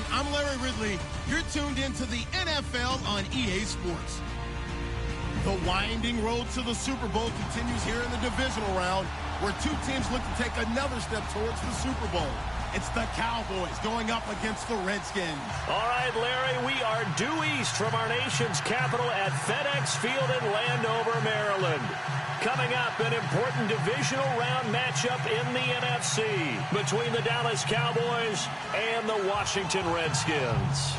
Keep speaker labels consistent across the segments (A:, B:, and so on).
A: everyone. I'm Larry Ridley. You're tuned into the NFL on EA Sports. The winding road to the Super Bowl continues here in the divisional round, where two teams look to take another step towards the Super Bowl. It's the Cowboys going up against the Redskins.
B: All right, Larry, we are due east from our nation's capital at FedEx Field in Landover, Maryland. Coming up, an important divisional round matchup in the NFC between the Dallas Cowboys and the Washington Redskins.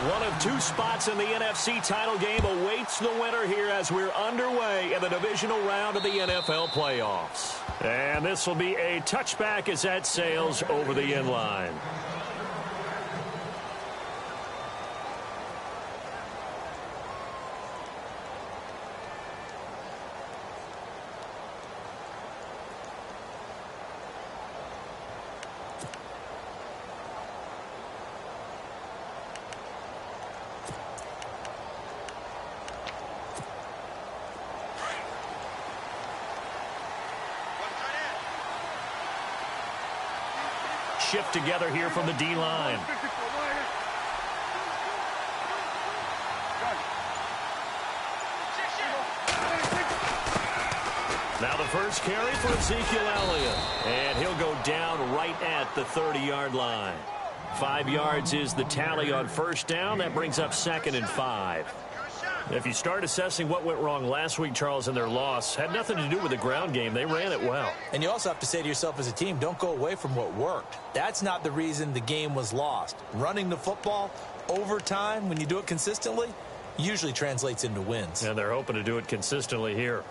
B: One of two spots in the NFC title game awaits the winner here as we're underway in the divisional round of the NFL playoffs. And this will be a touchback as that sails over the end line. Shift together here from the D-line. Now the first carry for Ezekiel Elliott. And he'll go down right at the 30-yard line. 5 yards is the tally on first down. That brings up 2nd and 5. If you start assessing what went wrong last week, Charles, in their loss, had nothing to do with the ground game. They ran it well.
C: And you also have to say to yourself as a team, don't go away from what worked. That's not the reason the game was lost. Running the football over time, when you do it consistently, usually translates into wins.
B: And they're hoping to do it consistently here.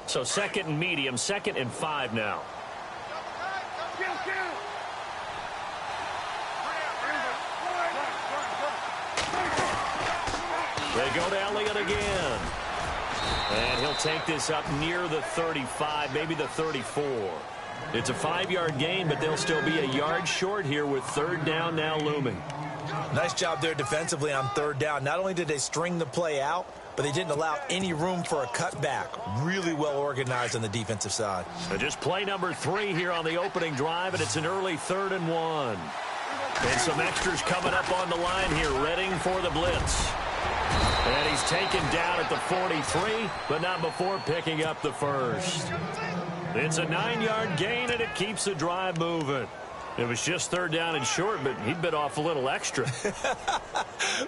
B: So 2nd and medium, 2nd and 5 now. They go to Elliott again. And he'll take this up near the 35, maybe the 34. It's a 5-yard gain, but they'll still be a yard short here with 3rd down now looming.
C: Nice job there defensively on 3rd down. Not only did they string the play out, but they didn't allow any room for a cutback. Really well organized on the defensive side.
B: So just play number 3 here on the opening drive, and it's an early 3rd and 1. And some extras coming up on the line here, readying for the blitz. And he's taken down at the 43, but not before picking up the first. It's a 9-yard gain, and it keeps the drive moving. It was just 3rd down and short, but he bit off a little extra.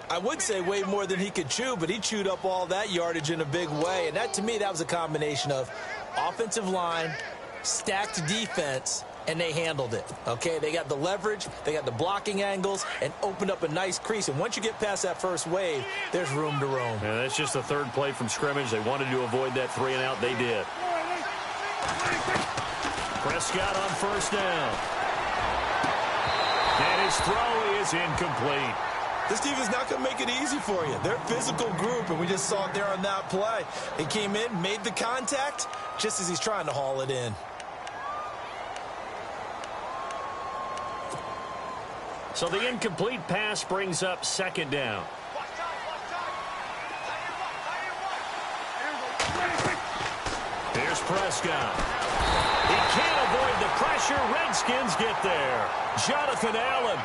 C: I would say way more than he could chew, but he chewed up all that yardage in a big way. And that, to me, that was a combination of offensive line, stacked defense, and they handled it. Okay, they got the leverage, they got the blocking angles, and opened up a nice crease. And once you get past that first wave, there's room to roam.
B: Yeah, that's just the 3rd play from scrimmage. They wanted to avoid that 3 and out. They did. Prescott on 1st down. And his throw is incomplete.
C: This defense is not going to make it easy for you. They're a physical group, and we just saw it there on that play. He came in, made the contact, just as he's trying to haul it in.
B: So the incomplete pass brings up 2nd down. Here's Prescott. He can't avoid the pressure. Redskins get there. Jonathan Allen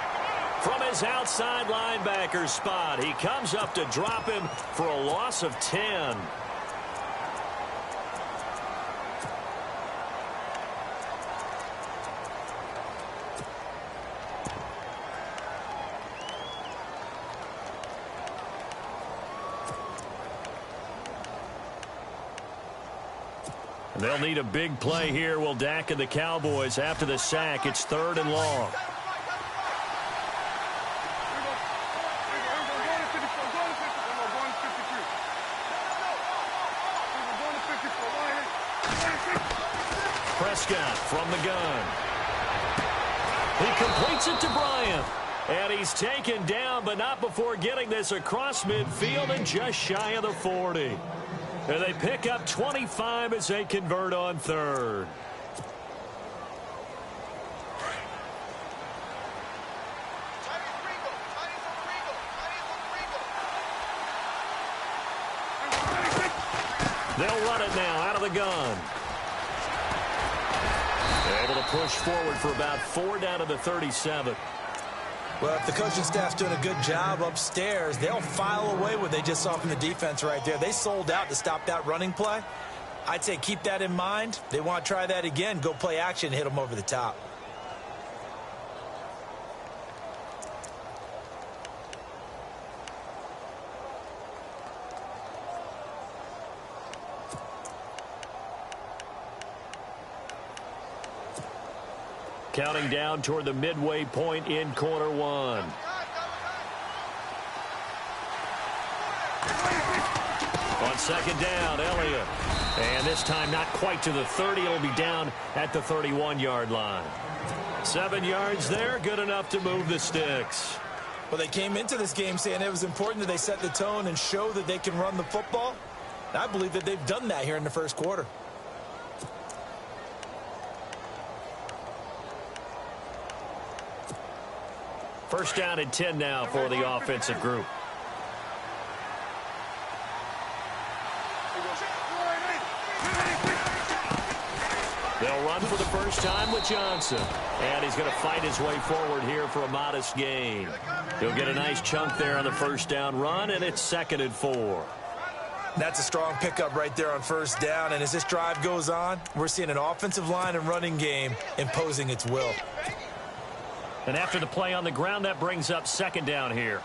B: from his outside linebacker spot. He comes up to drop him for a loss of 10. They'll need a big play here. Will Dak and the Cowboys after the sack. It's 3rd and long. Prescott from the gun. He completes it to Bryant. And he's taken down, but not before getting this across midfield and just shy of the 40. And they pick up 25 as they convert on 3rd. They'll run it now out of the gun. Able to push forward for about 4 down to the 37.
C: Well, if the coaching staff's doing a good job upstairs, they'll file away what they just saw from the defense right there. They sold out to stop that running play. I'd say keep that in mind. They want to try that again. Go play action, hit them over the top.
B: Counting down toward the midway point in quarter one. On second down, Elliott. And this time not quite to the 30. It'll be down at the 31-yard line. 7 yards there, good enough to move the sticks.
C: Well, they came into this game saying it was important that they set the tone and show that they can run the football. And I believe that they've done that here in the first quarter.
B: First down and 10 now for the offensive group. They'll run for the first time with Johnson. And he's going to fight his way forward here for a modest gain. He'll get a nice chunk there on the first down run, and it's 2nd and 4.
C: That's a strong pickup right there on first down. And as this drive goes on, we're seeing an offensive line and running game imposing its will.
B: And after the play on the ground, that brings up 2nd down here.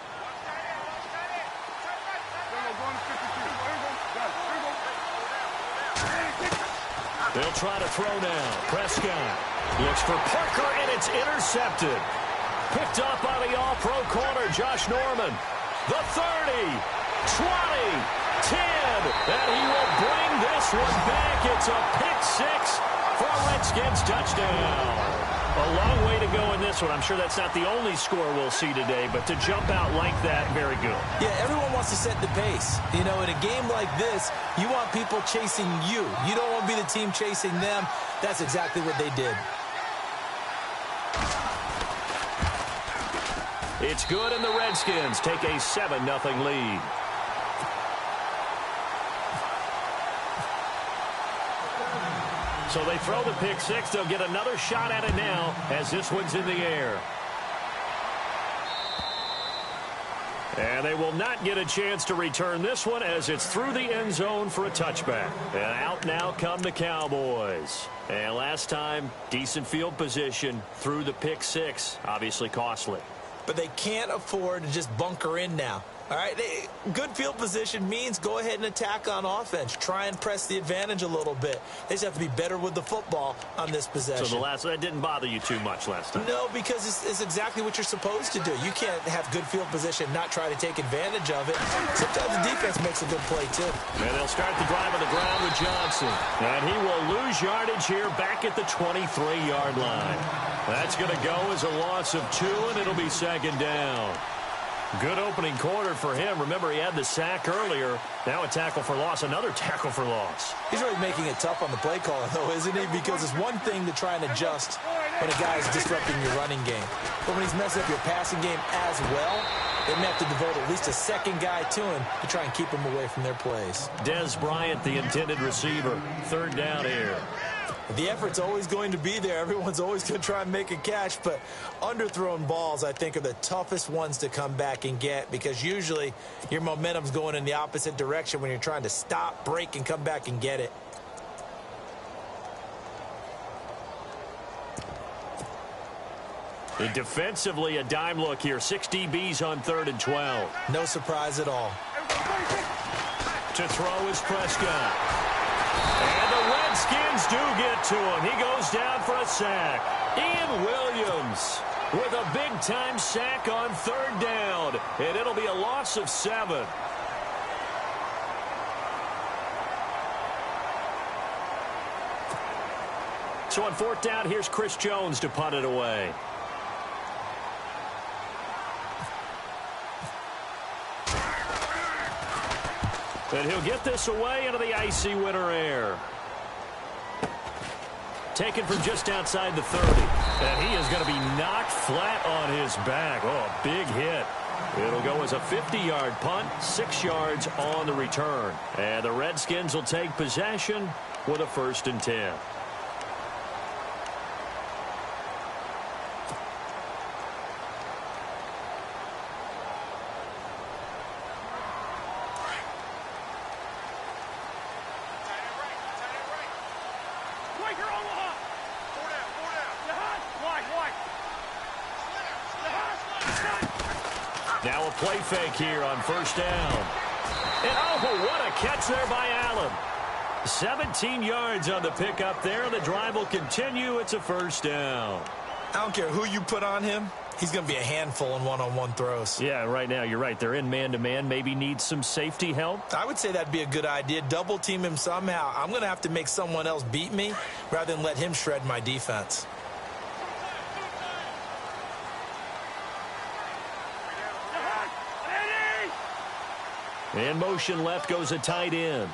B: They'll try to throw now. Prescott looks for Parker, and it's intercepted. Picked up by the all-pro corner, Josh Norman. The 30, 20, 10, and he will bring this one back. It's a pick six for a Redskins touchdown. A long way to go in this one. I'm sure that's not the only score we'll see today, but to jump out like that, very good.
C: Yeah, everyone wants to set the pace. You know, in a game like this, you want people chasing you. You don't want to be the team chasing them. That's exactly what they did.
B: It's good, and the Redskins take a 7-0 lead. So they throw the pick six. They'll get another shot at it now as this one's in the air. And they will not get a chance to return this one as it's through the end zone for a touchback. And out now come the Cowboys. And last time, decent field position through the pick six. Obviously costly.
C: But they can't afford to just bunker in now. All right, good field position means go ahead and attack on offense. Try and press the advantage a little bit. They just have to be better with the football on this possession.
B: So that didn't bother you too much last time?
C: No, because it's exactly what you're supposed to do. You can't have good field position, not try to take advantage of it. Sometimes the defense makes a good play, too.
B: And they'll start the drive on the ground with Johnson. And he will lose yardage here back at the 23-yard line. That's going to go as a loss of 2, and it'll be 2nd down. Good opening quarter for him. Remember, he had the sack earlier. Now a tackle for loss, another tackle for loss.
C: He's really making it tough on the play caller, though, isn't he? Because it's one thing to try and adjust when a guy is disrupting your running game. But when he's messing up your passing game as well, they may have to devote at least a second guy to him to try and keep him away from their plays.
B: Des Bryant, the intended receiver. 3rd down here.
C: The effort's always going to be there. Everyone's always going to try and make a catch, but underthrown balls, I think, are the toughest ones to come back and get because usually your momentum's going in the opposite direction when you're trying to stop, break, and come back and get it.
B: And defensively, a dime look here. 6 DBs on 3rd and 12.
C: No surprise at all.
B: To throw is Prescott. And the Redskins do get to him. He goes down for a sack. Ian Williams with a big-time sack on 3rd down. And it'll be a loss of 7. So on 4th down, here's Chris Jones to punt it away. And he'll get this away into the icy winter air. Taken from just outside the 30. And he is going to be knocked flat on his back. Oh, a big hit. It'll go as a 50-yard punt, 6 yards on the return. And the Redskins will take possession with a 1st and 10. Now a play fake here on 1st down. And oh, what a catch there by Allen. 17 yards on the pickup there. The drive will continue. It's a 1st down.
C: I don't care who you put on him. He's going to be a handful in one-on-one throws.
B: Yeah, right now you're right. They're in man-to-man. Maybe need some safety help.
C: I would say that'd be a good idea. Double team him somehow. I'm going to have to make someone else beat me rather than let him shred my defense.
B: In motion left goes a tight end.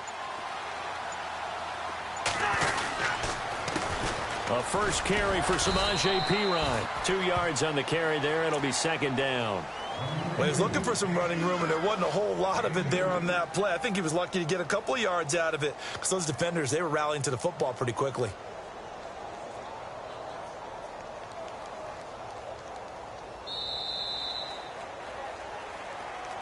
B: A first carry for Samaje Perine. 2 yards on the carry there. It'll be 2nd down.
C: Well, he was looking for some running room, and there wasn't a whole lot of it there on that play. I think he was lucky to get a couple of yards out of it because those defenders, they were rallying to the football pretty quickly.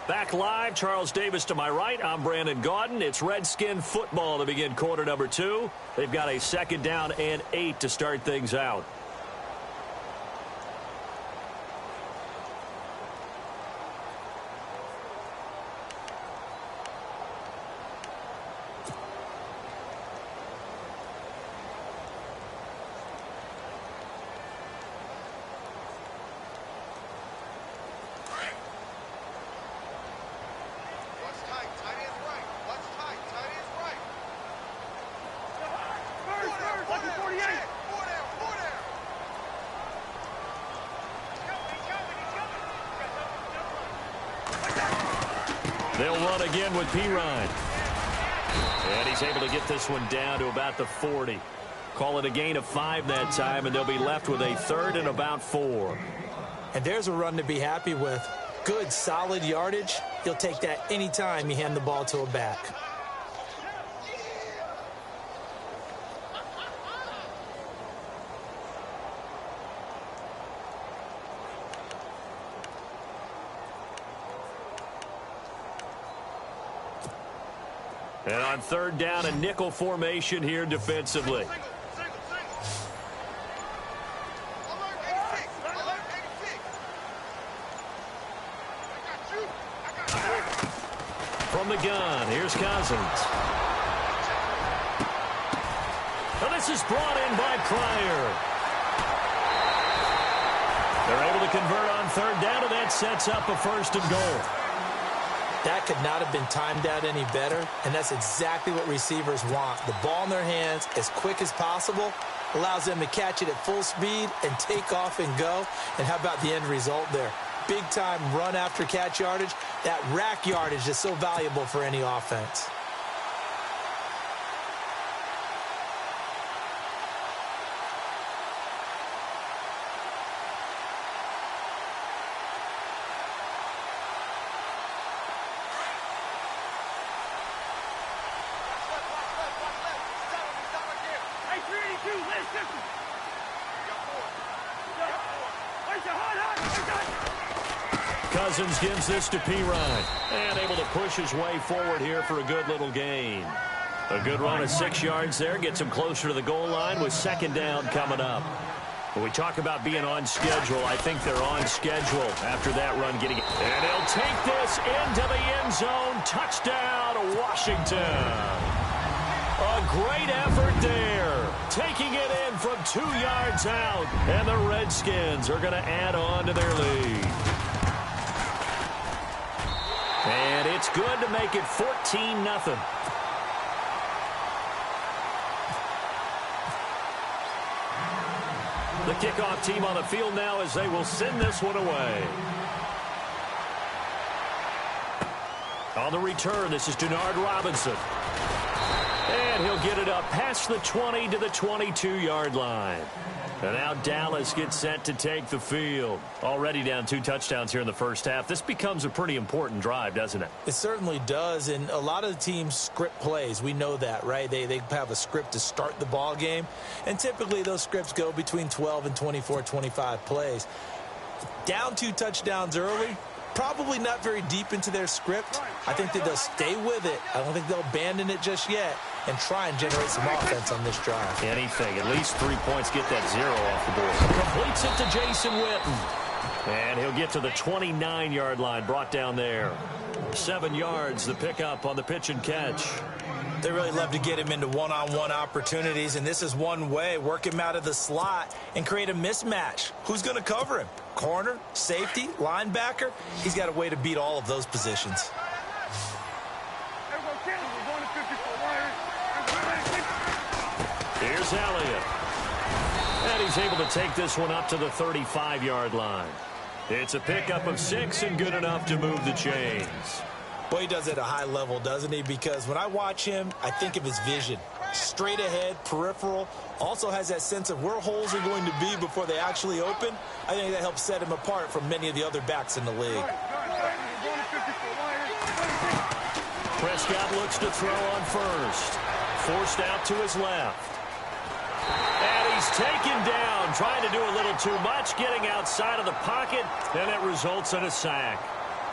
B: Back live, Charles Davis to my right. I'm Brandon Gaudin. It's Redskin football to begin quarter number 2. They've got a 2nd down and 8 to start things out. They'll run again with Perine. And he's able to get this one down to about the 40. Call it a gain of 5 that time, and they'll be left with a 3rd and about 4.
C: And there's a run to be happy with. Good, solid yardage. He'll take that anytime you hand the ball to a back.
B: And on 3rd down, a nickel formation here defensively. From the gun, here's Cousins. And this is brought in by Pryor. They're able to convert on 3rd down, and that sets up a 1st and goal.
C: That could not have been timed out any better, and that's exactly what receivers want. The ball in their hands as quick as possible allows them to catch it at full speed and take off and go. And how about the end result there? Big-time run after catch yardage. That rack yardage is so valuable for any offense.
B: Cousins gives this to Perine. And able to push his way forward here for a good little gain. A good run of 6 yards there. Gets him closer to the goal line with 2nd down coming up. When we talk about being on schedule, I think they're on schedule after that run getting it. And he'll take this into the end zone. Touchdown, Washington. A great effort there. Taking it in from 2 yards out. And the Redskins are going to add on to their lead. And it's good to make it 14-0. The kickoff team on the field now as they will send this one away. On the return, this is Denard Robinson. And he'll get it up past the 20 to the 22-yard line. And now Dallas gets set to take the field. Already down 2 touchdowns here in the first half. This becomes a pretty important drive, doesn't it?
C: It certainly does, and a lot of the teams script plays. We know that, right? They have a script to start the ball game, and typically those scripts go between 12 and 24, 25 plays. Down 2 touchdowns early, probably not very deep into their script. I think that they'll stay with it. I don't think they'll abandon it just yet and try and generate some offense on this drive.
B: Anything. At least 3 points, get that 0 off the board. Completes it to Jason Witten. And he'll get to the 29-yard line, brought down there. 7 yards, the pickup on the pitch and catch.
C: They really love to get him into one-on-one opportunities, and this is one way. Work him out of the slot and create a mismatch. Who's going to cover him? Corner, safety, linebacker? He's got a way to beat all of those positions.
B: Here's Elliott. And he's able to take this one up to the 35-yard line. It's a pickup of 6 and good enough to move the chains.
C: Boy, he does it at a high level, doesn't he? Because when I watch him, I think of his vision. Straight ahead, peripheral. Also has that sense of where holes are going to be before they actually open. I think that helps set him apart from many of the other backs in the league.
B: Prescott looks to throw on first. Forced out to his left. And he's taken down, trying to do a little too much, getting outside of the pocket, and it results in a sack.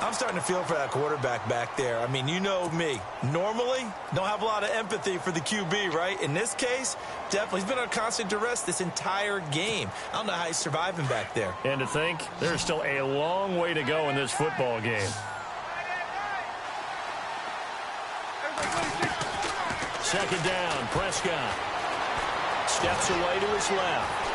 C: I'm starting to feel for that quarterback back there. I mean, you know me. Normally, don't have a lot of empathy for the QB, right? In this case, definitely. He's been on constant duress this entire game. I don't know how he's surviving back there.
B: And to think, there's still a long way to go in this football game. Second down, Prescott. Steps away to his left.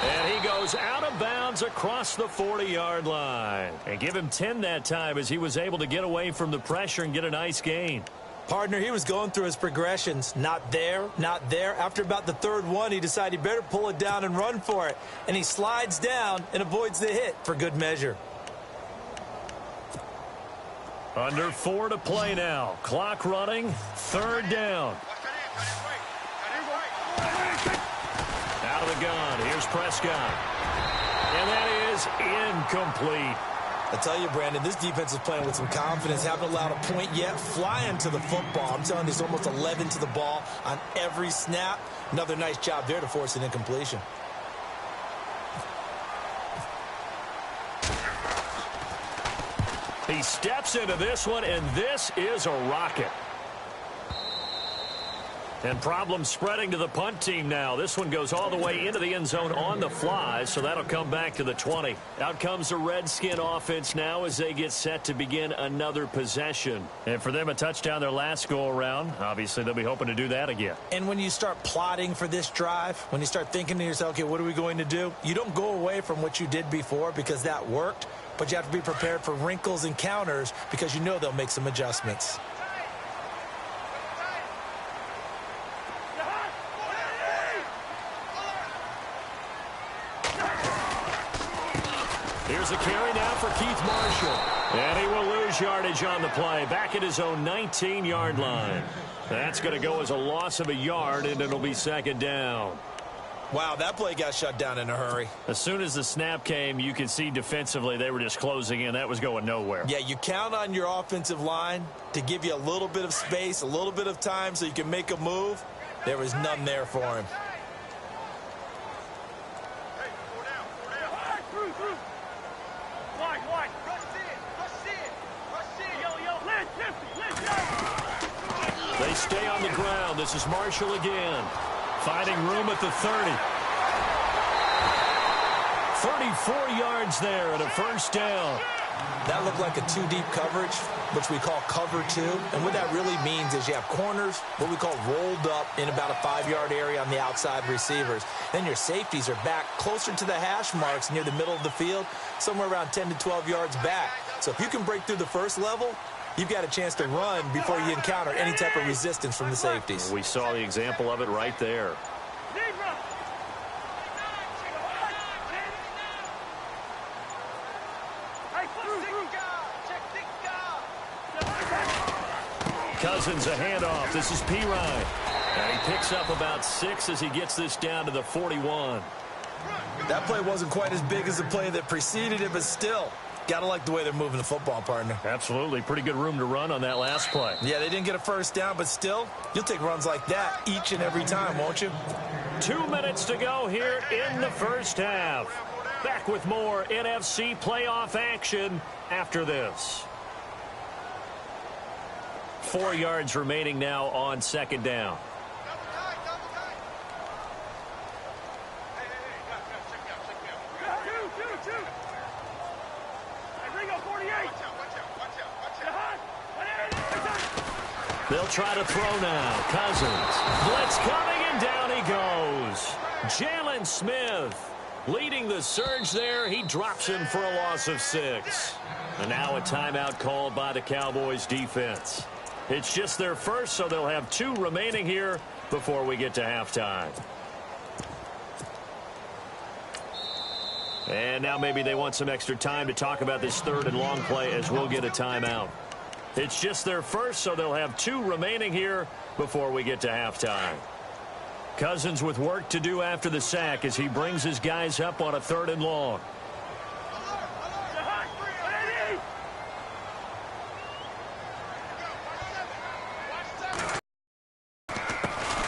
B: And he goes out of bounds across the 40-yard line. And give him 10 that time as he was able to get away from the pressure and get a nice gain.
C: Partner, he was going through his progressions. Not there, not there. After about the third one, he decided he better pull it down and run for it. And he slides down and avoids the hit for good measure.
B: Under 4 to play now. Clock running. Third down. Out of the gun. Here's Prescott. And that is incomplete.
C: I tell you, Brandon, this defense is playing with some confidence. Haven't allowed a point yet. Flying to the football. I'm telling you, there's almost 11 to the ball on every snap. Another nice job there to force an incompletion.
B: He steps into this one, and this is a rocket. And problems spreading to the punt team now. This one goes all the way into the end zone on the fly, so that'll come back to the 20. Out comes the Redskin offense now as they get set to begin another possession. And for them, a touchdown their last go-around. Obviously, they'll be hoping to do that again.
C: And when you start plotting for this drive, when you start thinking to yourself, okay, what are we going to do? You don't go away from what you did before because that worked, but you have to be prepared for wrinkles and counters because you know they'll make some adjustments.
B: Here's a carry now for Keith Marshall. And he will lose yardage on the play. Back at his own 19-yard line. That's going to go as a loss of a yard, and it'll be second down.
C: Wow, that play got shut down in a hurry.
B: As soon as the snap came, you could see defensively they were just closing in. That was going nowhere.
C: Yeah, you count on your offensive line to give you a little bit of space, a little bit of time so you can make a move. There was none there for him.
B: They stay on the ground. This is Marshall again. Finding room at the 30. 34 yards there and a first down.
C: That looked like a two-deep coverage, which we call cover two. And what that really means is you have corners, what we call rolled up in about a 5-yard area on the outside receivers. Then your safeties are back closer to the hash marks near the middle of the field, somewhere around 10 to 12 yards back. So if you can break through the first level, you've got a chance to run before you encounter any type of resistance from the safeties.
B: We saw the example of it right there. Cousins a handoff. This is Pirine. And he picks up about 6 as he gets this down to the 41.
C: That play wasn't quite as big as the play that preceded it, but still, got to like the way they're moving the football, partner.
B: Absolutely. Pretty good room to run on that last play.
C: Yeah, they didn't get a first down, but still, you'll take runs like that each and every time, won't you?
B: 2 minutes to go here in the first half. Back with more NFC playoff action after this. 4 yards remaining now on second down. They'll try to throw now. Cousins. Blitz coming, and down he goes. Jalen Smith leading the surge there. He drops him for a loss of 6. And now a timeout called by the Cowboys defense. It's just their first, so they'll have 2 remaining here before we get to halftime. And now maybe they want some extra time to talk about this 3rd and long play as we'll get a timeout. It's just their first, so they'll have 2 remaining here before we get to halftime. Cousins with work to do after the sack as he brings his guys up on a 3rd and long.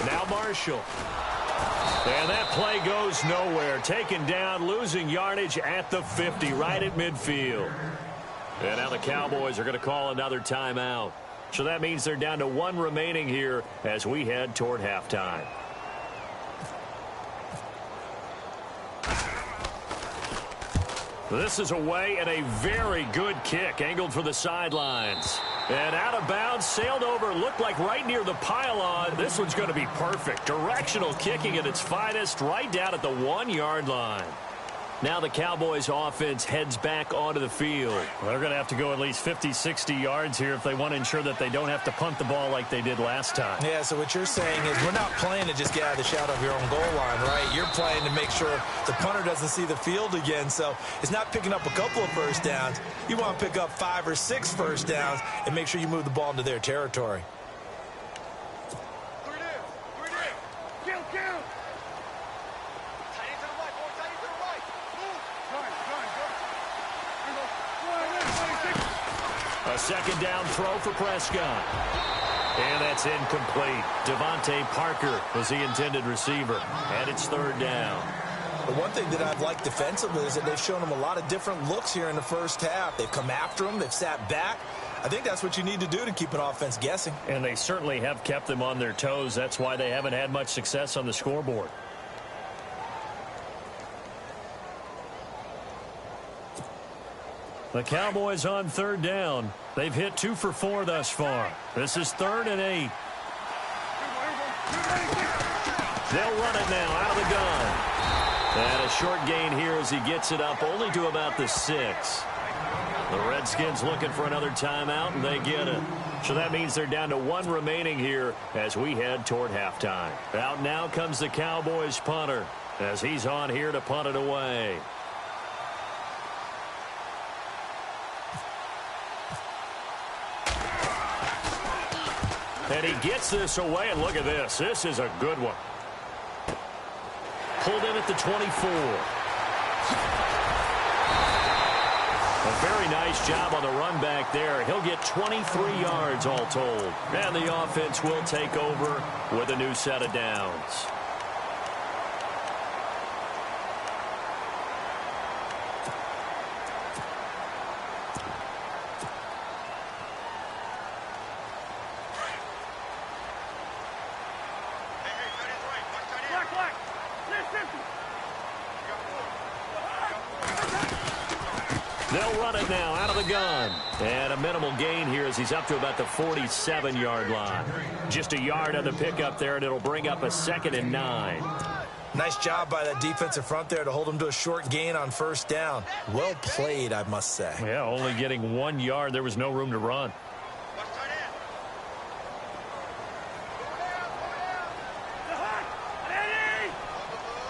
B: Now Marshall. And that play goes nowhere. Taken down, losing yardage at the 50, right at midfield. And now the Cowboys are going to call another timeout. So that means they're down to 1 remaining here as we head toward halftime. This is away and a very good kick, angled for the sidelines. And out of bounds, sailed over, looked like right near the pylon. This one's going to be perfect. Directional kicking at its finest, right down at the 1-yard line. Now the Cowboys offense heads back onto the field. Well, they're going to have to go at least 50, 60 yards here if they want to ensure that they don't have to punt the ball like they did last time.
C: Yeah, so what you're saying is we're not playing to just get out of the shadow of your own goal line, right? You're playing to make sure the punter doesn't see the field again. So it's not picking up a couple of first downs. You want to pick up 5 or 6 first downs and make sure you move the ball into their territory.
B: A second down throw for Prescott. And that's incomplete. Devontae Parker was the intended receiver. And it's 3rd down.
C: The one thing that I've liked defensively is that they've shown him a lot of different looks here in the first half. They've come after him. They've sat back. I think that's what you need to do to keep an offense guessing.
B: And they certainly have kept them on their toes. That's why they haven't had much success on the scoreboard. The Cowboys on 3rd down. They've hit 2 for 4 thus far. This is 3rd and 8. They'll run it now out of the gun. And a short gain here as he gets it up only to about the 6. The Redskins looking for another timeout, and they get it. So that means they're down to 1 remaining here as we head toward halftime. Out now comes the Cowboys punter as he's on here to punt it away. And he gets this away, and look at this. This is a good one. Pulled in at the 24. A very nice job on the run back there. He'll get 23 yards all told. And the offense will take over with a new set of downs. They'll run it now out of the gun. And a minimal gain here as he's up to about the 47-yard line. Just a yard on the pickup there, and it'll bring up a 2nd and 9.
C: Nice job by that defensive front there to hold him to a short gain on 1st down. Well played, I must say.
B: Yeah, only getting 1 yard. There was no room to run.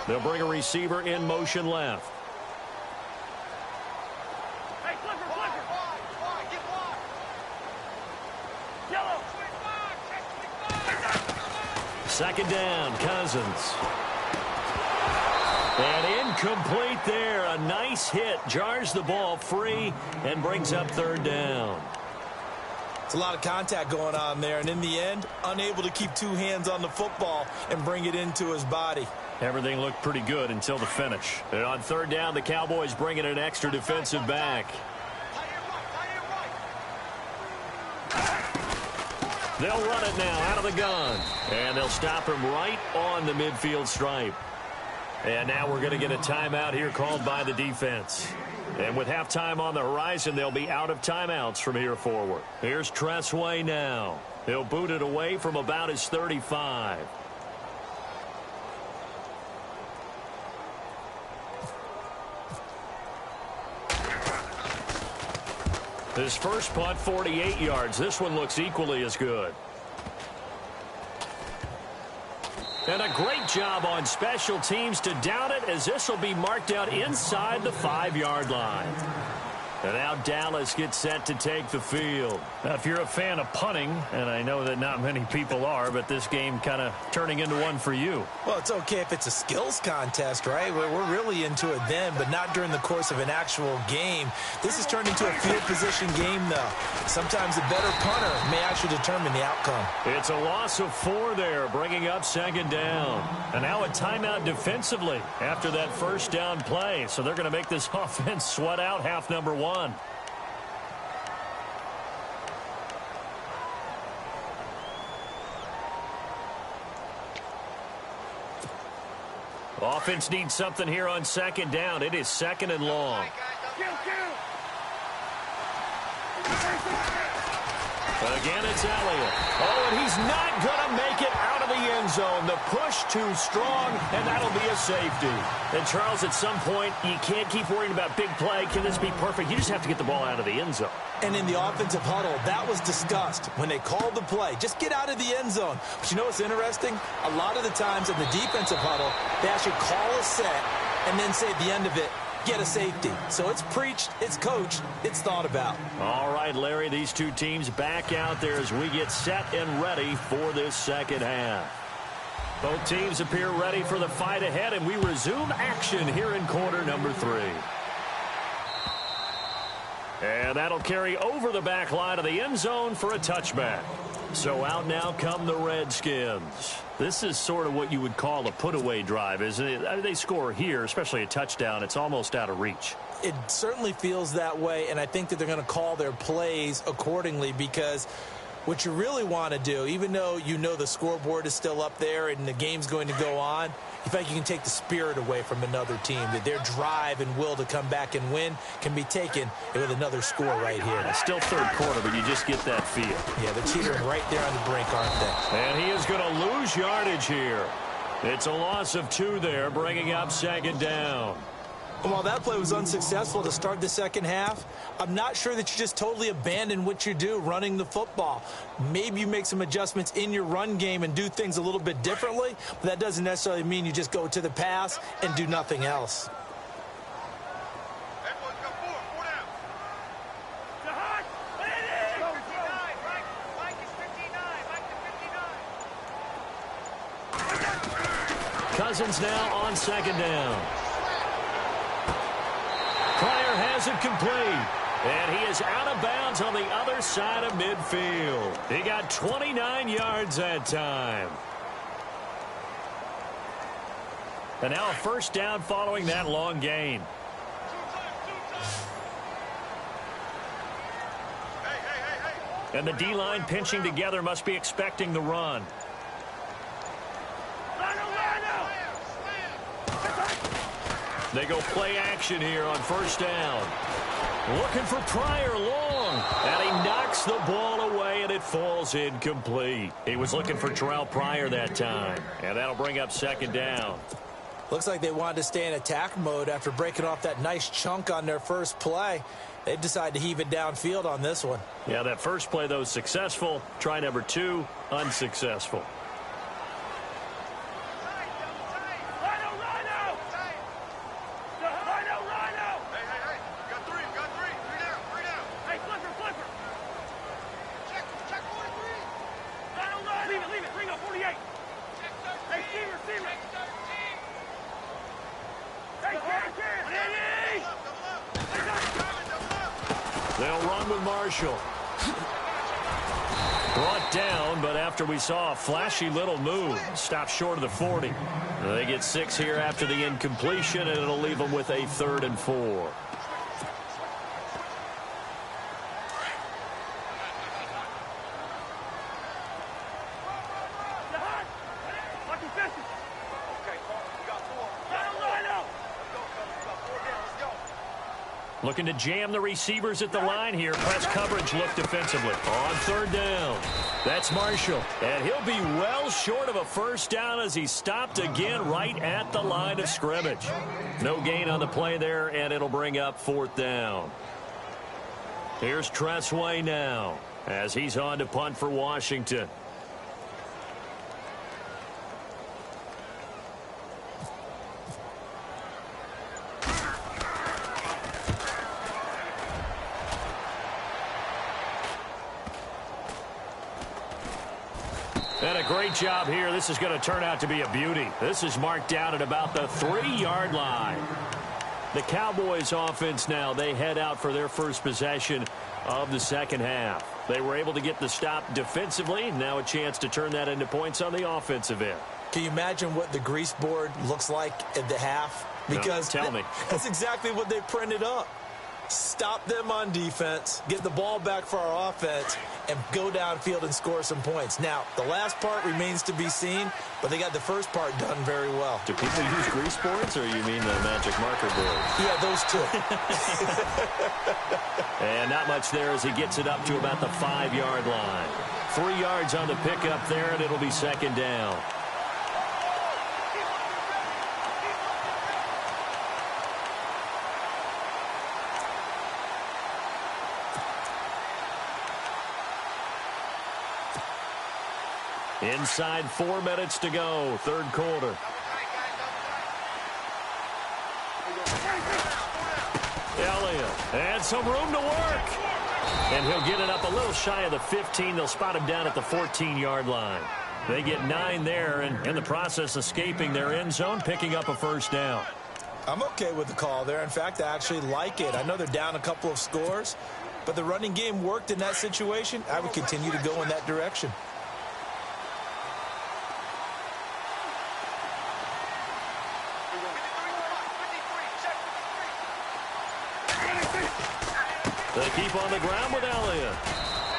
B: They'll bring a receiver in motion left. Second down, Cousins. And incomplete there. A nice hit. Jars the ball free and brings up third down.
C: It's a lot of contact going on there, and in the end, unable to keep two hands on the football and bring it into his body.
B: Everything looked pretty good until the finish. And on third down, the Cowboys bring in an extra defensive back. They'll run it now out of the gun. And they'll stop him right on the midfield stripe. And now we're going to get a timeout here called by the defense. And with halftime on the horizon, they'll be out of timeouts from here forward. Here's Tressway now. He'll boot it away from about his 35. His first punt, 48 yards. This one looks equally as good. And a great job on special teams to down it, as this will be marked out inside the 5-yard line. And now Dallas gets set to take the field. Now, if you're a fan of punting, and I know that not many people are, but this game kind of turning into one for you.
C: Well, it's okay if it's a skills contest, right? We're really into it then, but not during the course of an actual game. This has turned into a field position game, though. Sometimes a better punter may actually determine the outcome.
B: It's a loss of 4 there, bringing up second down. And now a timeout defensively after that first down play. So they're going to make this offense sweat out half number 1. Offense needs something here on second down. It is second and long. Again, it's Elliott. Oh, and he's not going to make it out of the end zone. The push too strong, and that'll be a safety. And, Charles, at some point, you can't keep worrying about big play. Can this be perfect? You just have to get the ball out of the end zone.
C: And in the offensive huddle, that was discussed when they called the play. Just get out of the end zone. But you know what's interesting? A lot of the times in the defensive huddle, they actually call a set and then say at the end of it, get a safety. So it's preached, it's coached, it's thought about.
B: All right, Larry, these two teams back out there as we get set and ready for this second half. Both teams appear ready for the fight ahead, and we resume action here in quarter number 3. And that'll carry over the back line of the end zone for a touchback. So out now come the Redskins. This is sort of what you would call a put-away drive, isn't it? I mean, they score here, especially a touchdown. It's almost out of reach.
C: It certainly feels that way, and I think that they're going to call their plays accordingly, because what you really want to do, even though you know the scoreboard is still up there and the game's going to go on, you think you can take the spirit away from another team, that their drive and will to come back and win can be taken with another score right here.
B: It's still third quarter, but you just get that feel.
C: Yeah, they're teetering right there on the brink, aren't they?
B: And he is going to lose yardage here. It's a loss of 2 there, bringing up second down.
C: And while that play was unsuccessful to start the second half, I'm not sure that you just totally abandon what you do running the football. Maybe you make some adjustments in your run game and do things a little bit differently, but that doesn't necessarily mean you just go to the pass and do nothing else.
B: Cousins now on second down. Pryor has it complete. And he is out of bounds on the other side of midfield. He got 29 yards that time. And now a first down following that long gain. And the D-line pinching together must be expecting the run. They go play action here on first down. Looking for Pryor long. And he knocks the ball away, and it falls incomplete. He was looking for Terrell Pryor that time. And that'll bring up second down.
C: Looks like they wanted to stay in attack mode after breaking off that nice chunk on their first play. They decided to heave it downfield on this one.
B: Yeah, that first play, though, successful. Try number 2, unsuccessful. They'll run with Marshall. Brought down, but after we saw a flashy little move, stopped short of the 40. They get 6 here after the incompletion, and it'll leave them with a 3rd and 4. Looking to jam the receivers at the line here. Press coverage look defensively. On 3rd down. That's Marshall. And he'll be well short of a 1st down as he stopped again right at the line of scrimmage. No gain on the play there, and it'll bring up 4th down. Here's Tressway now as he's on to punt for Washington. And a great job here. This is going to turn out to be a beauty. This is marked down at about the 3-yard line. The Cowboys offense now, they head out for their first possession of the 2nd half. They were able to get the stop defensively. Now a chance to turn that into points on the offensive end.
C: Can you imagine what the grease board looks like at the half? Because
B: no, tell me.
C: That's exactly what they printed up. Stop them on defense, get the ball back for our offense, and go downfield and score some points. Now, the last part remains to be seen, but they got the first part done very well.
B: Do people use grease boards, or you mean the magic marker boards?
C: Yeah, those two.
B: And not much there as he gets it up to about the 5-yard line. 3 yards on the pickup there, and it'll be 2nd down. Inside 4 minutes to go, 3rd quarter. Elliott, and some room to work. And he'll get it up a little shy of the 15. They'll spot him down at the 14-yard line. They get 9 there, and in the process, escaping their end zone, picking up a 1st down.
C: I'm okay with the call there. In fact, I actually like it. I know they're down a couple of scores, but the running game worked in that situation. I would continue to go in that direction.
B: They keep on the ground with Elliott.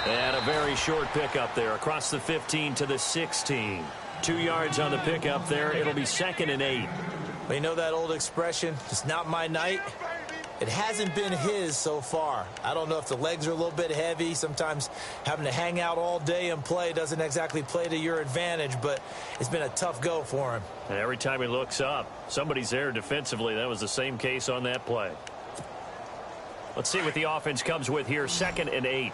B: And a very short pickup there across the 15 to the 16. 2 yards on the pickup there. It'll be 2nd and 8.
C: Well, you know that old expression, it's not my night. It hasn't been his so far. I don't know if the legs are a little bit heavy. Sometimes having to hang out all day and play doesn't exactly play to your advantage, but it's been a tough go for him.
B: And every time he looks up, somebody's there defensively. That was the same case on that play. Let's see what the offense comes with here. 2nd and 8.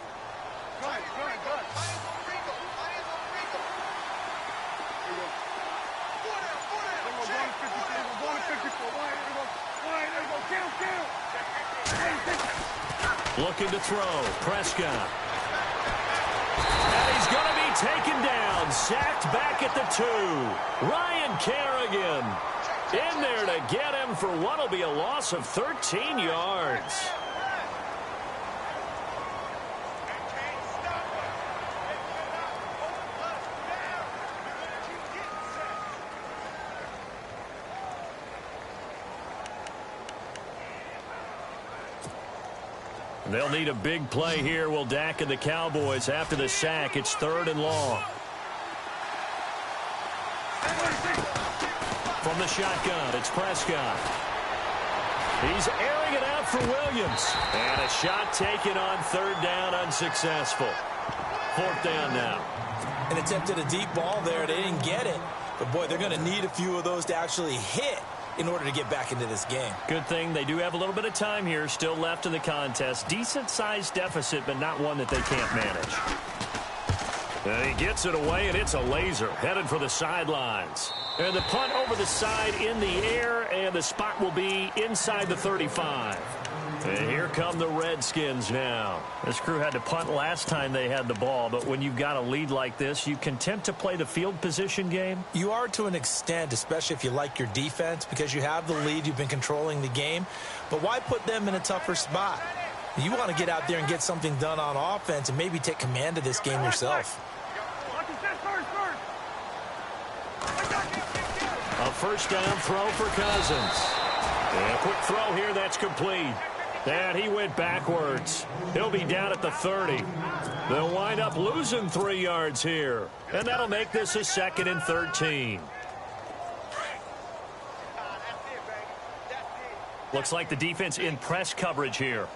B: Looking to throw. Prescott. And he's going to be taken down. Sacked back at the 2. Ryan Kerrigan in there to get him for what will be a loss of 13 yards. They'll need a big play here. Will Dak and the Cowboys after the sack. It's 3rd and long. From the shotgun, it's Prescott. He's airing it out for Williams. And a shot taken on 3rd down, unsuccessful. 4th down now.
C: And attempted a deep ball there. They didn't get it. But, boy, they're going to need a few of those to actually hit in order to get back into this game.
B: Good thing they do have a little bit of time here still left in the contest. Decent-sized deficit, but not one that they can't manage. And he gets it away, and it's a laser headed for the sidelines. And the punt over the side in the air, and the spot will be inside the 35. And here come the Redskins now. This crew had to punt last time they had the ball, but when you've got a lead like this, you content to play the field position game?
C: You are to an extent, especially if you like your defense, because you have the lead, you've been controlling the game. But why put them in a tougher spot? You want to get out there and get something done on offense and maybe take command of this game yourself.
B: A first down throw for Cousins. And a quick throw here that's complete. And he went backwards. He'll be down at the 30. They'll wind up losing 3 yards here. And that'll make this a 2nd and 13. Looks like the defense in press coverage here.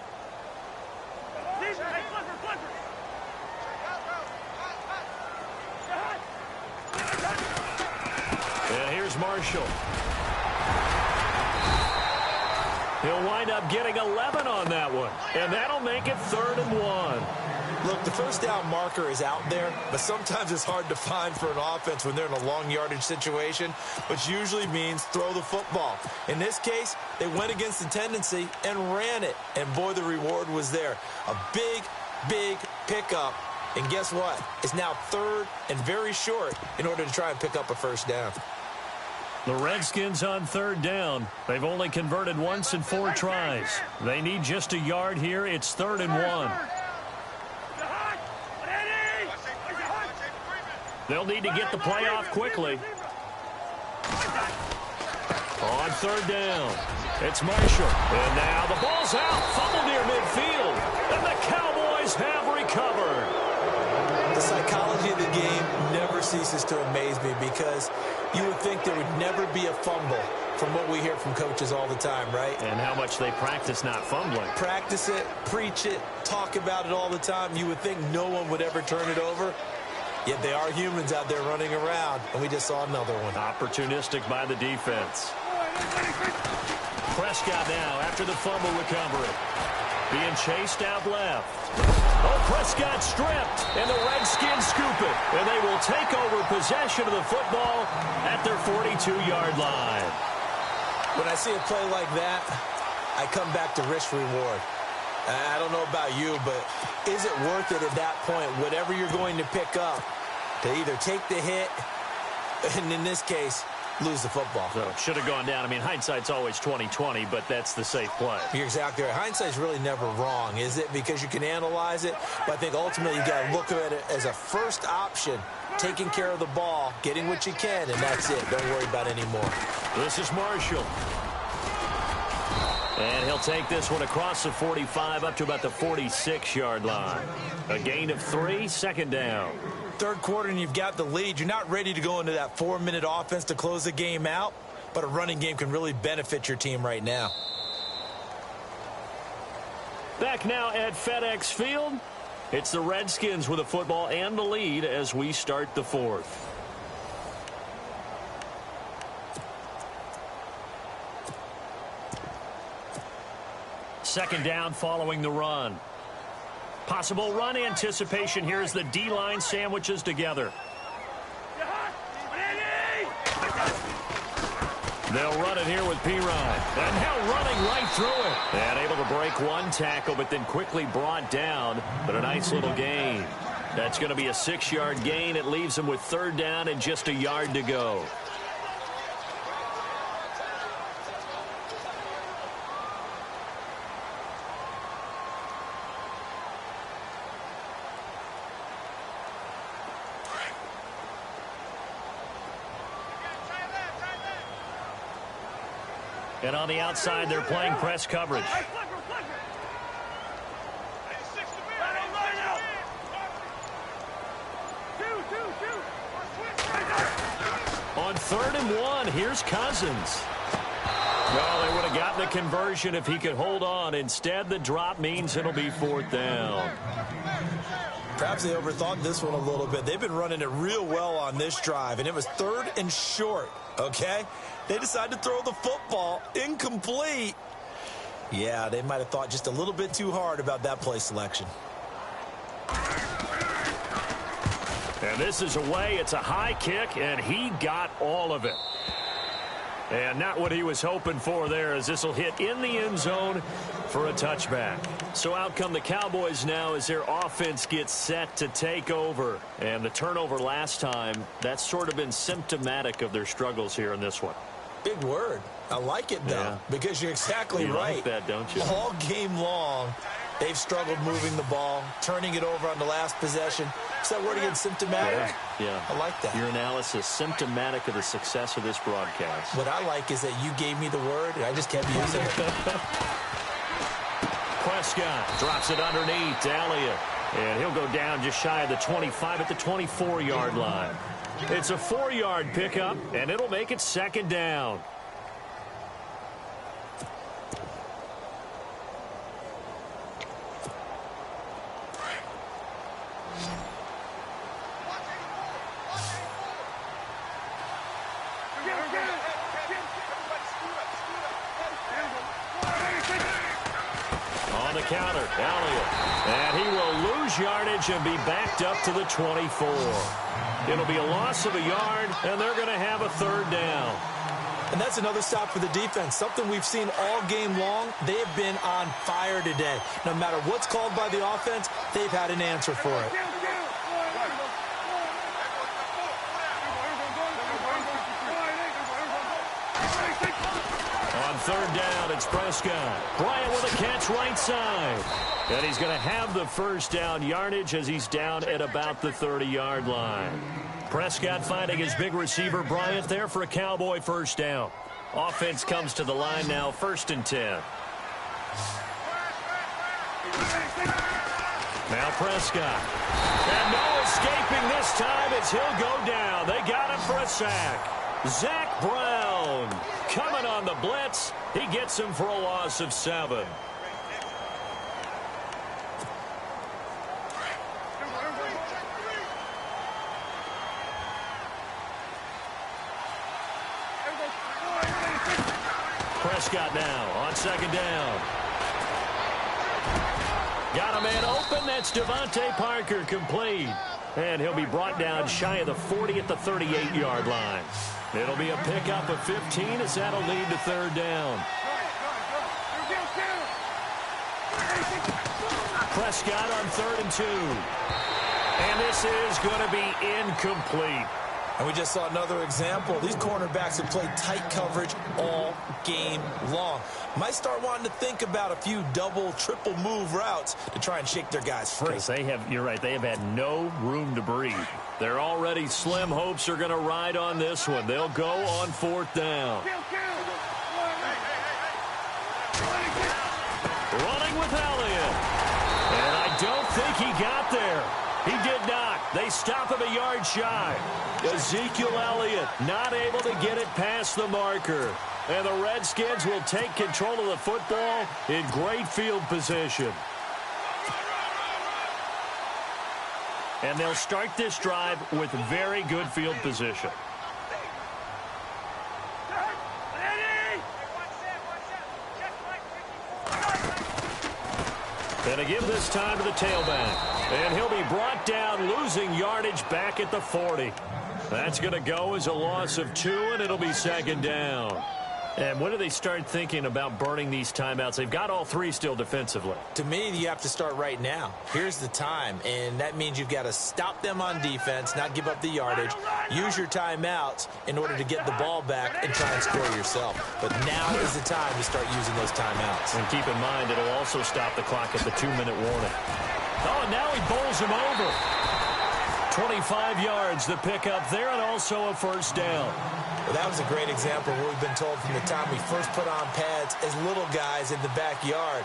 B: And here's Marshall. He'll wind up getting 11 on that one. And that'll make it 3rd and 1.
C: Look, the first down marker is out there, but sometimes it's hard to find for an offense when they're in a long yardage situation, which usually means throw the football. In this case, they went against the tendency and ran it. And boy, the reward was there. A big, big pickup. And guess what? It's now 3rd and very short in order to try and pick up a first down.
B: The Redskins on 3rd down. They've only converted once in 4 tries. They need just a yard here. It's 3rd and 1. They'll need to get the play off quickly. On 3rd down, it's Marshall. And now the ball's out. Fumble near midfield. And the Cowboys have recovered.
C: The psychology of the game never ceases to amaze me because you would think there would never be a fumble from what we hear from coaches all the time, right?
B: And how much they practice not fumbling.
C: Practice it, preach it, talk about it all the time. You would think no one would ever turn it over. Yet they are humans out there running around, and we just saw another one.
B: Opportunistic by the defense. Prescott now after the fumble recovery. Being chased out left. Oh, Prescott stripped, and the Redskins scoop it. And they will take over possession of the football at their 42-yard line.
C: When I see a play like that, I come back to risk-reward. I don't know about you, but is it worth it at that point, whatever you're going to pick up, to either take the hit, and in this case, lose the football?
B: So it should have gone down. I mean, hindsight's always 20/20, but that's the safe play.
C: You're exactly right. Hindsight's really never wrong, is it? Because you can analyze it, but I think ultimately you got to look at it as a first option, taking care of the ball, getting what you can, and that's it. Don't worry about it anymore.
B: This is Marshall. And he'll take this one across the 45 up to about the 46-yard line. A gain of 3, 2nd down.
C: 3rd quarter and you've got the lead. You're not ready to go into that 4-minute offense to close the game out, but a running game can really benefit your team right now.
B: Back now at FedEx Field. It's the Redskins with the football and the lead as we start the 4th. Second down following the run. Possible run anticipation here as the D-line sandwiches together. They'll run it here with P. Ryan. And now running right through it. And able to break one tackle, but then quickly brought down. But a nice little gain. That's going to be a 6-yard gain. It leaves them with 3rd down and just a yard to go. And on the outside, they're playing press coverage. On 3rd and 1, here's Cousins. Well, they would have gotten the conversion if he could hold on. Instead, the drop means it'll be 4th down.
C: Perhaps they overthought this one a little bit. They've been running it real well on this drive, and it was 3rd and short, okay? They decided to throw the football incomplete. Yeah, they might have thought just a little bit too hard about that play selection.
B: And this is away. It's a high kick, and he got all of it. And not what he was hoping for there, as this will hit in the end zone for a touchback. So out come the Cowboys now as their offense gets set to take over. And the turnover last time, that's sort of been symptomatic of their struggles here in this one.
C: Big word. I like it, though, because you're exactly right.
B: You like that, don't you?
C: All game long, They've struggled moving the ball, turning it over on the last possession. Is that word again, symptomatic?
B: Yeah.
C: I like that.
B: Your analysis, symptomatic of the success of this broadcast.
C: What I like is that you gave me the word, and I just kept using it.
B: Prescott drops it underneath to Elliott. And he'll go down just shy of the 25 at the 24-yard line. It's a 4-yard pickup, and it'll make it second down. On the counter, Elliott. And he will lose yardage and be backed up to the 24. It'll be a loss of a yard, and they're going to have a third down.
C: And that's another stop for the defense, something we've seen all game long. They have been on fire today. No matter what's called by the offense, they've had an answer for it.
B: On third down, it's Prescott. Bryant with a catch right side. And he's going to have the first down yardage as he's down at about the 30-yard line. Prescott finding his big receiver Bryant there for a Cowboy first down. Offense comes to the line now, 1st and 10. Now Prescott. And no escaping this time as he'll go down. They got him for a sack. Zach Brown coming on the blitz. He gets him for a loss of 7. Prescott now on second down. Got a man open. That's Devontae Parker, complete. And he'll be brought down shy of the 40 at the 38-yard line. It'll be a pickup of 15 as that'll lead to third down. Prescott on 3rd and 2. And this is going to be incomplete.
C: And we just saw another example. These cornerbacks have played tight coverage all game long. Might start wanting to think about a few double, triple move routes to try and shake their guys free.
B: You're right, they have had no room to breathe. Their already slim hopes are going to ride on this one. They'll go on 4th down. Running with Elliott. And I don't think he got there. He did not. They stop him a yard shy. Ezekiel Elliott not able to get it past the marker. And the Redskins will take control of the football in great field position. And they'll start this drive with very good field position. And a give this time to the tailback. And he'll be brought down, losing yardage back at the 40. That's going to go as a loss of 2, and it'll be second down. And when do they start thinking about burning these timeouts? They've got all 3 still defensively.
C: To me, you have to start right now. Here's the time, and that means you've got to stop them on defense, not give up the yardage, use your timeouts in order to get the ball back and try and score yourself. But now is the time to start using those timeouts.
B: And keep in mind, it'll also stop the clock at the 2-minute warning. Oh, and now he bowls him over. 25 yards, the pickup there, and also a first down.
C: Well, that was a great example of what we've been told from the time we first put on pads as little guys in the backyard.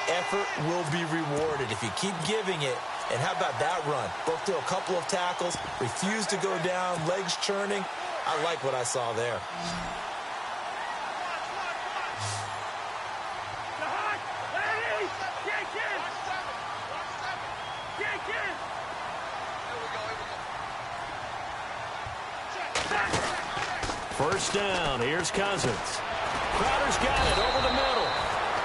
C: Effort will be rewarded if you keep giving it. And how about that run? Broke through a couple of tackles, refused to go down, legs churning. I like what I saw there.
B: First down, here's Cousins. Crowder's got it over the middle.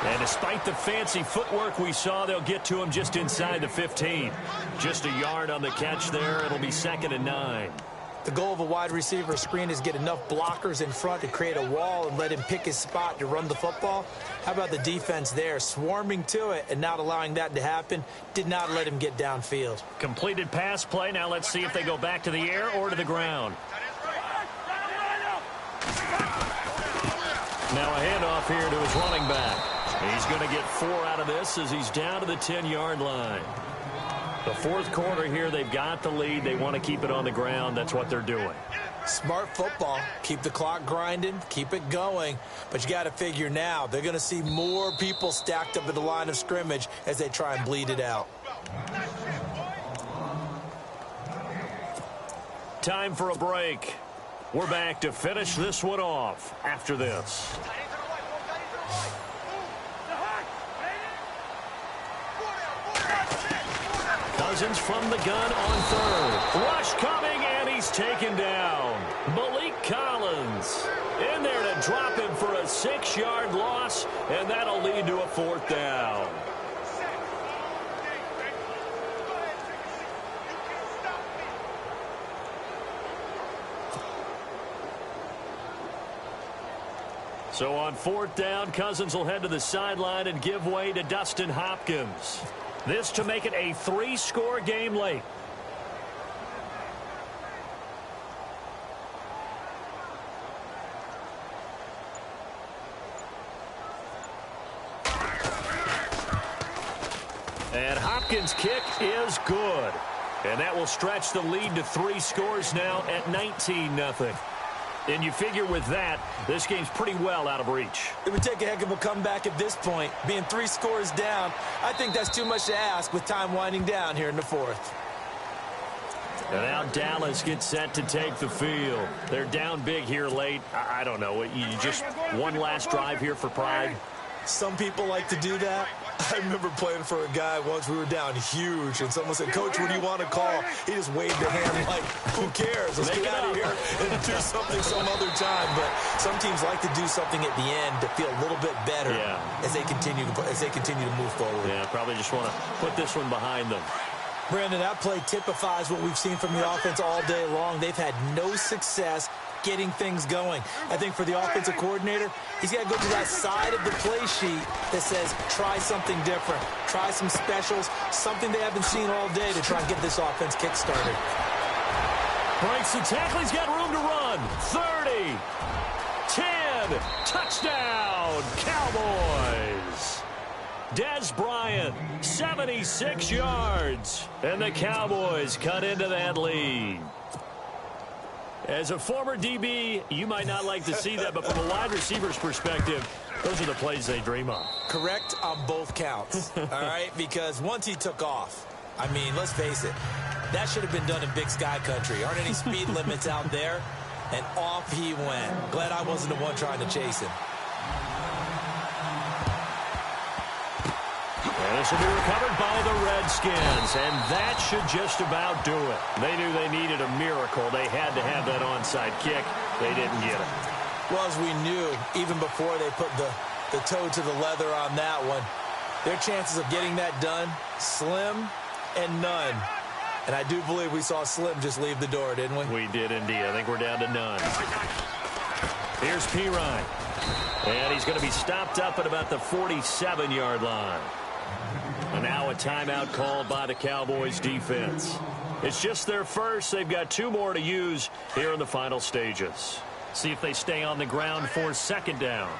B: And despite the fancy footwork we saw, they'll get to him just inside the 15. Just a yard on the catch there. It'll be 2nd and 9.
C: The goal of a wide receiver screen is get enough blockers in front to create a wall and let him pick his spot to run the football. How about the defense there, swarming to it and not allowing that to happen? Did not let him get downfield.
B: Completed pass play. Now let's see if they go back to the air or to the ground. Now a handoff here to his running back. He's going to get 4 out of this as he's down to the 10-yard line. The fourth quarter here, they've got the lead. They want to keep it on the ground. That's what they're doing.
C: Smart football. Keep the clock grinding. Keep it going. But you got to figure now, they're going to see more people stacked up at the line of scrimmage as they try and bleed it out.
B: Time for a break. We're back to finish this one off after this. Cousins from the gun on third. Rush coming, and he's taken down. Malik Collins in there to drop him for a 6-yard loss, and that'll lead to a 4th down. So on 4th down, Cousins will head to the sideline and give way to Dustin Hopkins. This to make it a 3-score game late. And Hopkins' kick is good. And that will stretch the lead to 3 scores now at 19-0. And you figure with that, this game's pretty well out of reach.
C: It would take a heck of a comeback at this point. Being 3 scores down, I think that's too much to ask with time winding down here in the 4th.
B: And now Dallas gets set to take the field. They're down big here late. I don't know. You just one last drive here for pride?
C: Some people like to do that. I remember playing for a guy once. We were down huge, and someone said, "Coach, what do you want to call?" He just waved the hand like, who cares? Let's get out of here and do something some other time. But some teams like to do something at the end to feel a little bit better as they continue to move forward.
B: Yeah, probably just want to put this one behind them.
C: Brandon, that play typifies what we've seen from the offense all day long. They've had no success getting things going. I think for the offensive coordinator, he's got to go to that side of the play sheet that says, try something different. Try some specials, something they haven't seen all day to try and get this offense kick-started.
B: Breaks the tackle. He's got room to run. 30, 10, touchdown, Cowboys. Des Bryant, 76 yards. And the Cowboys cut into that lead. As a former DB, you might not like to see that, but from a wide receiver's perspective, those are the plays they dream of.
C: Correct on both counts, all right? Because once he took off, I mean, let's face it, that should have been done in Big Sky country. Aren't any speed limits out there? And off he went. Glad I wasn't the one trying to chase him.
B: And this will be recovered by the Redskins, and that should just about do it. They knew they needed a miracle. They had to have that onside kick. They didn't get it.
C: Well, as we knew, even before they put the toe to the leather on that one, their chances of getting that done, slim and none. And I do believe we saw Slim just leave the door, didn't we?
B: We did indeed. I think we're down to none. Here's Pirine. And he's going to be stopped up at about the 47-yard line. And now a timeout called by the Cowboys defense. It's just their first. They've got 2 more to use here in the final stages. See if they stay on the ground for 2nd down.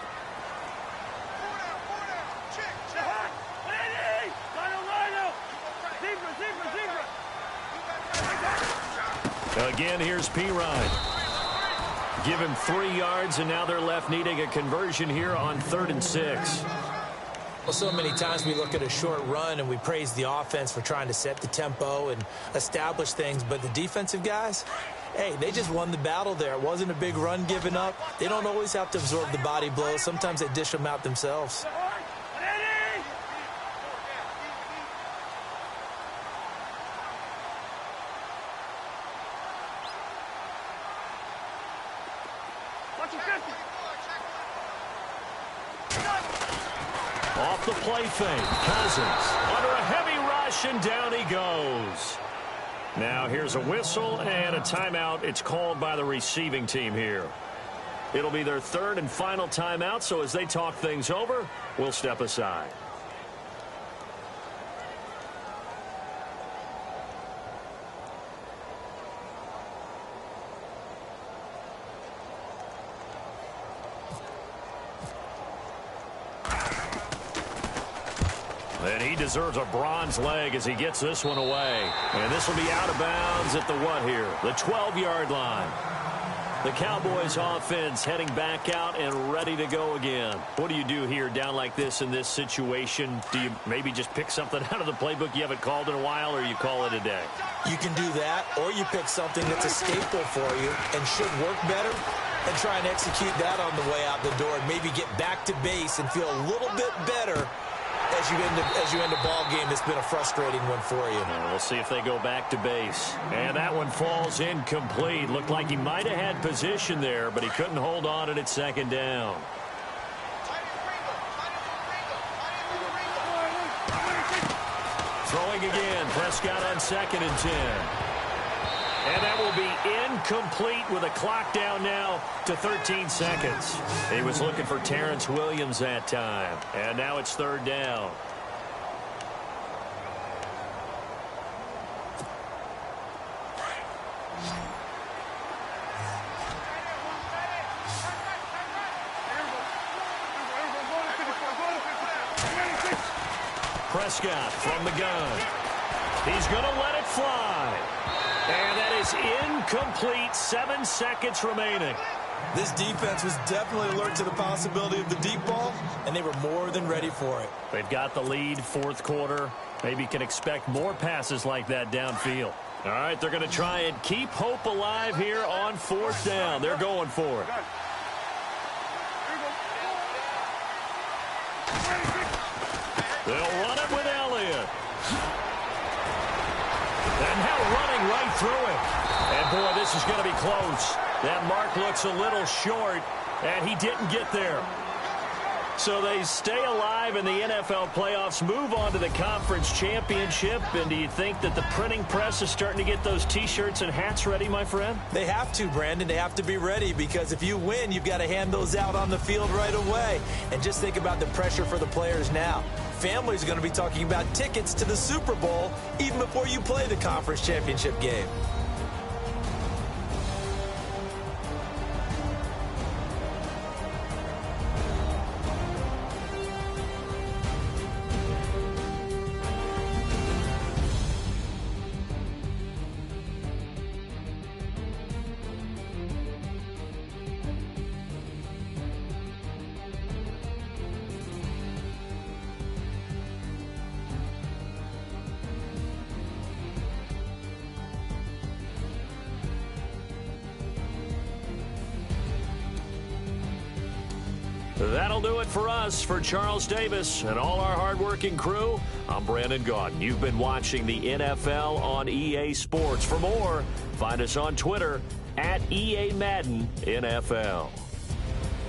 B: Again, here's Pirine. Give him 3 yards, and now they're left needing a conversion here on 3rd and 6.
C: Well, so many times we look at a short run and we praise the offense for trying to set the tempo and establish things, but the defensive guys, hey, they just won the battle there. It wasn't a big run given up. They don't always have to absorb the body blows. Sometimes they dish them out themselves.
B: Off the play fake, Cousins under a heavy rush, and down he goes. Now here's a whistle and a timeout. It's called by the receiving team here. It'll be their 3rd and final timeout, so as they talk things over, we'll step aside. And he deserves a bronze leg as he gets this one away. And this will be out of bounds at the what here? The 12-yard line. The Cowboys offense heading back out and ready to go again. What do you do here down like this in this situation? Do you maybe just pick something out of the playbook you haven't called in a while, or you call it a day?
C: You can do that, or you pick something that's a staple for you and should work better and try and execute that on the way out the door and maybe get back to base and feel a little bit better as you end a ball game that's been a frustrating one for you.
B: We'll see if they go back to base. And that one falls incomplete. Looked like he might have had position there, but he couldn't hold on at second down. Throwing again. Prescott on 2nd and 10. And that will be incomplete with a clock down now to 13 seconds. He was looking for Terrence Williams that time. And now it's 3rd down. Prescott from the gun. He's going to let it fly. And that is incomplete. 7 seconds remaining.
C: This defense was definitely alert to the possibility of the deep ball, and they were more than ready for it.
B: They've got the lead, 4th quarter. Maybe can expect more passes like that downfield. All right, they're going to try and keep hope alive here on 4th down. They're going for it. They'll run it with Elliott. And now running right through him. And, boy, this is going to be close. That mark looks a little short, and he didn't get there. So they stay alive in the NFL playoffs, move on to the conference championship. And do you think that the printing press is starting to get those T-shirts and hats ready, my friend?
C: They have to, Brandon. They have to be ready because if you win, you've got to hand those out on the field right away. And just think about the pressure for the players now. Families are going to be talking about tickets to the Super Bowl even before you play the conference championship game.
B: That'll do it for us. For Charles Davis and all our hardworking crew, I'm Brandon Gaudin. You've been watching the NFL on EA Sports. For more, find us on Twitter at EA Madden NFL.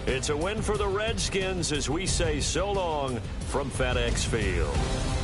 B: It's a win for the Redskins as we say so long from FedEx Field.